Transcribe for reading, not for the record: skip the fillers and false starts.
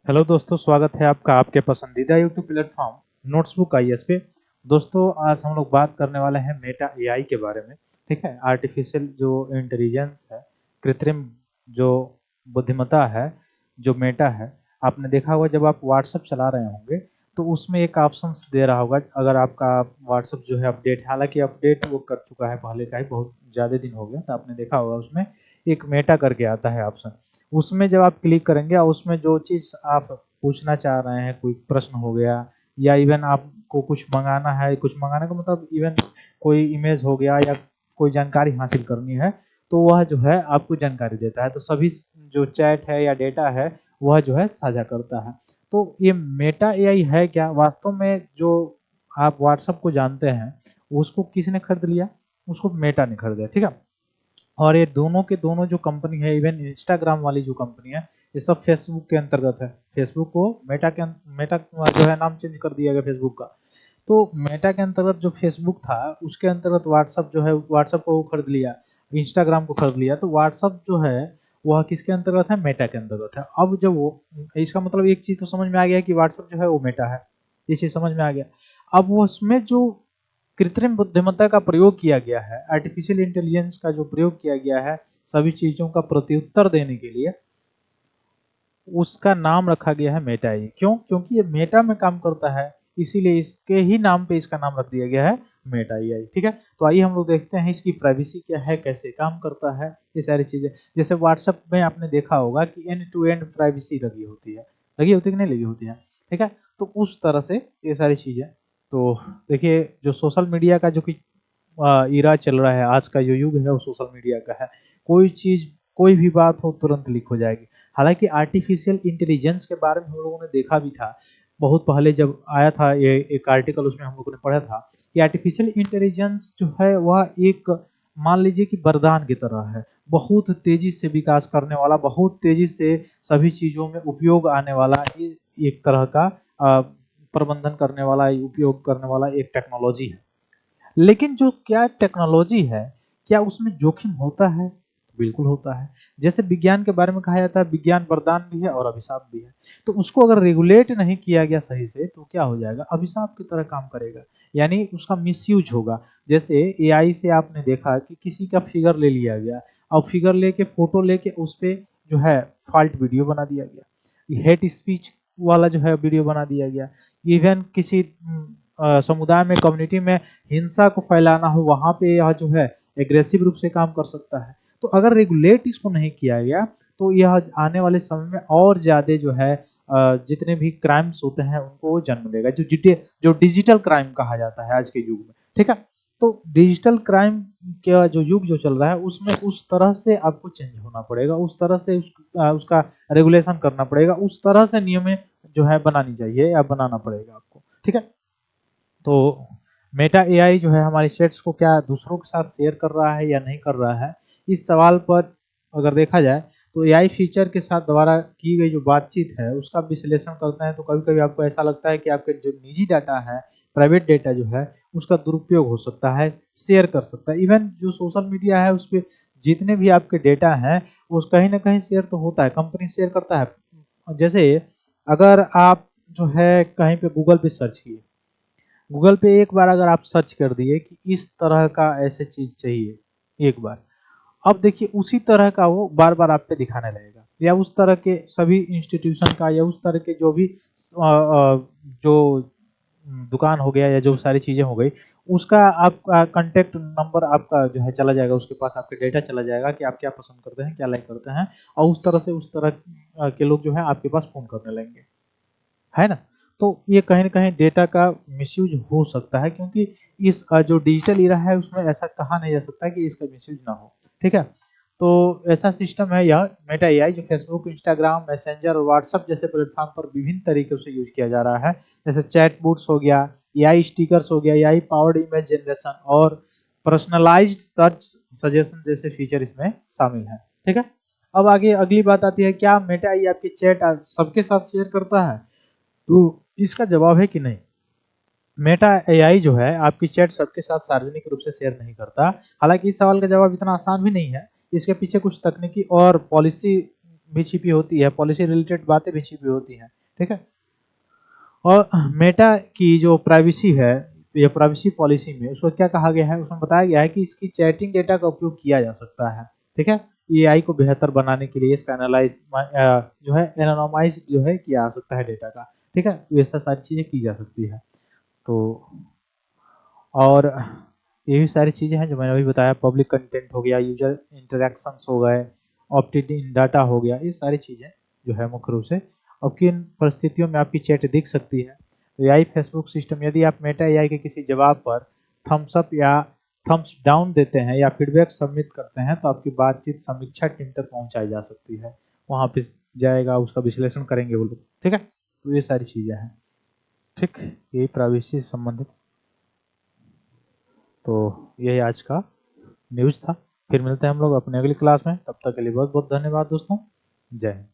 Hello दोस्तों, स्वागत है आपका आपके पसंदीदा यूट्यूब प्लेटफॉर्म नोट्सबुक आईएएस पे। दोस्तों, आज हम लोग बात करने वाले हैं मेटा एआई के बारे में। ठीक है, आर्टिफिशियल जो इंटेलिजेंस है, कृत्रिम जो बुद्धिमत्ता है, जो मेटा है। आपने देखा होगा जब आप व्हाट्सएप चला रहे होंगे तो उसमें एक ऑप्शंस दे रहा होगा। अगर आपका व्हाट्सएप जो है अपडेट, हालांकि अपडेट वो कर चुका है पहले का ही, बहुत ज़्यादा दिन हो गया, तो आपने देखा होगा उसमें एक मेटा करके आता है ऑप्शन। उसमें जब आप क्लिक करेंगे और उसमें जो चीज़ आप पूछना चाह रहे हैं, कोई प्रश्न हो गया या इवन आपको कुछ मंगाना है, कुछ मंगाने का मतलब इवन कोई इमेज हो गया या कोई जानकारी हासिल करनी है, तो वह जो है आपको जानकारी देता है। तो सभी जो चैट है या डेटा है वह जो है साझा करता है। तो ये मेटा एआई है क्या वास्तव में? जो आप व्हाट्सएप को जानते हैं उसको किसने खरीद लिया? उसको मेटा ने खरीदा, ठीक है। और ये दोनों के दोनों जो कंपनी है, इवन इंस्टाग्राम वाली जो कंपनी है, ये सब फेसबुक के अंतर्गत है। फेसबुक को मेटा जो है नाम चेंज कर दिया गया फेसबुक का। तो मेटा के अंतर्गत जो फेसबुक था उसके अंतर्गत व्हाट्सअप जो है, व्हाट्सअप को खरीद लिया, इंस्टाग्राम को खरीद लिया। तो व्हाट्सअप जो है वह किसके अंतर्गत है? मेटा के अंतर्गत है। अब जब वो, इसका मतलब एक चीज तो समझ में आ गया कि व्हाट्सअप जो है वो मेटा है, ये चीज समझ में आ गया। अब वो उसमें जो कृत्रिम बुद्धिमत्ता का प्रयोग किया गया है, आर्टिफिशियल इंटेलिजेंस का जो प्रयोग किया गया है सभी चीजों का प्रत्युत्तर देने के लिए, उसका नाम रखा गया है मेटा एआई। क्यों? क्योंकि ये मेटा में काम करता है, इसीलिए इसके ही नाम पे इसका नाम रख दिया गया है मेटा एआई। ठीक है, तो आइए हम लोग देखते हैं इसकी प्राइवेसी क्या है, कैसे काम करता है, ये सारी चीजें। जैसे व्हाट्सएप में आपने देखा होगा कि एंड टू एंड प्राइवेसी लगी होती है, लगी होती है कि नहीं लगी होती है? ठीक है, तो उस तरह से ये सारी चीजें। तो देखिए, जो सोशल मीडिया का जो कि इरा चल रहा है, आज का जो युग है वो सोशल मीडिया का है। कोई चीज, कोई भी बात हो तुरंत लीक हो जाएगी। हालांकि आर्टिफिशियल इंटेलिजेंस के बारे में हम लोगों ने देखा भी था बहुत पहले, जब आया था ये एक आर्टिकल, उसमें हम लोगों ने पढ़ा था कि आर्टिफिशियल इंटेलिजेंस जो है वह एक, मान लीजिए कि वरदान की तरह है। बहुत तेजी से विकास करने वाला, बहुत तेजी से सभी चीजों में उपयोग आने वाला एक तरह का प्रबंधन करने वाला, उपयोग करने वाला एक टेक्नोलॉजी है। लेकिन जो क्या टेक्नोलॉजी है, क्या उसमें जोखिम होता है? बिल्कुल होता है। जैसे विज्ञान के बारे में कहा जाता है, विज्ञान वरदान भी है और अभिशाप भी है। तो उसको अगर रेगुलेट नहीं किया गया सही से तो क्या हो जाएगा? अभिशाप की तरह काम करेगा, यानी उसका मिसयूज होगा। जैसे एआई से आपने देखा कि किसी का फिगर ले लिया गया और फिगर लेके, फोटो लेके उस पे जो है फॉल्ट वीडियो बना दिया गया, हेट स्पीच वाला जो है वीडियो बना दिया गया। इवन किसी समुदाय में, कम्युनिटी में हिंसा को फैलाना हो, वहां पे यह जो है एग्रेसिव रूप से काम कर सकता है। तो अगर रेगुलेट इसको नहीं किया गया तो यह आने वाले समय में और ज्यादा जो है जितने भी क्राइम्स होते हैं उनको जन्म देगा, जो डिजिटल क्राइम कहा जाता है आज के युग में। ठीक है, तो डिजिटल क्राइम का जो युग जो चल रहा है उसमें उस तरह से आपको चेंज होना पड़ेगा, उस तरह से उसका रेगुलेशन करना पड़ेगा, उस तरह से नियमें जो है बनानी चाहिए या बनाना पड़ेगा आपको। ठीक है, तो मेटा एआई जो है हमारी चैट्स को क्या दूसरों के साथ शेयर कर रहा है या नहीं कर रहा है, इस सवाल पर अगर देखा जाए तो एआई फीचर के साथ द्वारा की गई जो बातचीत है उसका विश्लेषण करते हैं तो कभी कभी आपको ऐसा लगता है कि आपके जो निजी डाटा है, प्राइवेट डेटा जो है, उसका दुरुपयोग हो सकता है, शेयर कर सकता है। इवन जो सोशल मीडिया है उस पर जितने भी आपके डेटा हैं वो कहीं ना कहीं शेयर तो होता है, कंपनी शेयर करता है। जैसे अगर आप जो है कहीं पे गूगल पे सर्च किए, गूगल पे एक बार अगर आप सर्च कर दिए कि इस तरह का ऐसे चीज चाहिए एक बार, अब देखिए उसी तरह का वो बार बार आप पे दिखाने लगेगा, या उस तरह के सभी इंस्टीट्यूशन का, या उस तरह के जो भी जो दुकान हो गया या जो सारी चीजें हो गई, उसका आपका कांटेक्ट नंबर आपका जो है चला जाएगा, उसके पास आपके डेटा चला जाएगा कि आप क्या पसंद करते हैं, क्या लाइक करते हैं, और उस तरह से उस तरह के लोग जो है आपके पास फोन करने लगेंगे, है ना। तो ये कहीं ना कहीं डेटा का मिसयूज हो सकता है, क्योंकि इस जो डिजिटल इरा है उसमें ऐसा कहा नहीं जा सकता कि इसका मिसयूज ना हो। ठीक है, तो ऐसा सिस्टम है यह मेटा एआई, जो फेसबुक, इंस्टाग्राम, मैसेंजर और व्हाट्सएप जैसे प्लेटफॉर्म पर विभिन्न तरीकों से यूज किया जा रहा है। जैसे चैट बूट्स हो गया, एआई स्टिकर्स हो गया, एआई पावर्ड इमेज जनरेशन और पर्सनलाइज्ड सर्च सजेशन जैसे फीचर इसमें शामिल है। ठीक है, अब आगे अगली बात आती है, क्या मेटा एआई आपकी चैट सबके साथ शेयर करता है? तो इसका जवाब है कि नहीं। मेटा एआई जो है आपकी चैट सबके साथ सार्वजनिक रूप से शेयर नहीं करता। हालांकि इस सवाल का जवाब इतना आसान भी नहीं है, इसके पीछे कुछ तकनीकी और पॉलिसी भी छिपी होती है, पॉलिसी रिलेटेड बातें भी छिपी होती हैं, ठीक है। और मेटा की जो प्राइवेसी है, ये प्राइवेसी पॉलिसी में उसको क्या कहा गया है, उसमें बताया गया है कि इसकी चैटिंग डेटा का उपयोग किया जा सकता है, ठीक है। एआई को बेहतर बनाने के लिए इसका एनालाइज जो है एनानोमाइज जो है किया जा सकता है डेटा का, ठीक है। वैसा सारी चीजें की जा सकती है। तो और ये भी सारी चीजें हैं जो मैंने अभी बताया, पब्लिक कंटेंट हो गया, यूजर इंटरेक्शंस हो गए, ऑप्टेड इन डाटा हो गया, ये सारी चीजें जो है मुख्य रूप से। अब किन परिस्थितियों में आपकी चैट दिख सकती है, तो एआई फेसबुक सिस्टम, यदि आप मेटा एआई के किसी जवाब पर थम्स अप या थम्स डाउन देते हैं या फीडबैक सबमिट करते हैं, तो आपकी बातचीत समीक्षा टीम तक पहुंचाई जा सकती है, वहां पे जाएगा, उसका विश्लेषण करेंगे वो लोग, ठीक है। तो ये सारी चीजें हैं, ठीक। यही प्राइवेसी से संबंधित, तो यही आज का न्यूज़ था। फिर मिलते हैं हम लोग अपने अगली क्लास में, तब तक के लिए बहुत बहुत धन्यवाद दोस्तों। जय हिंद।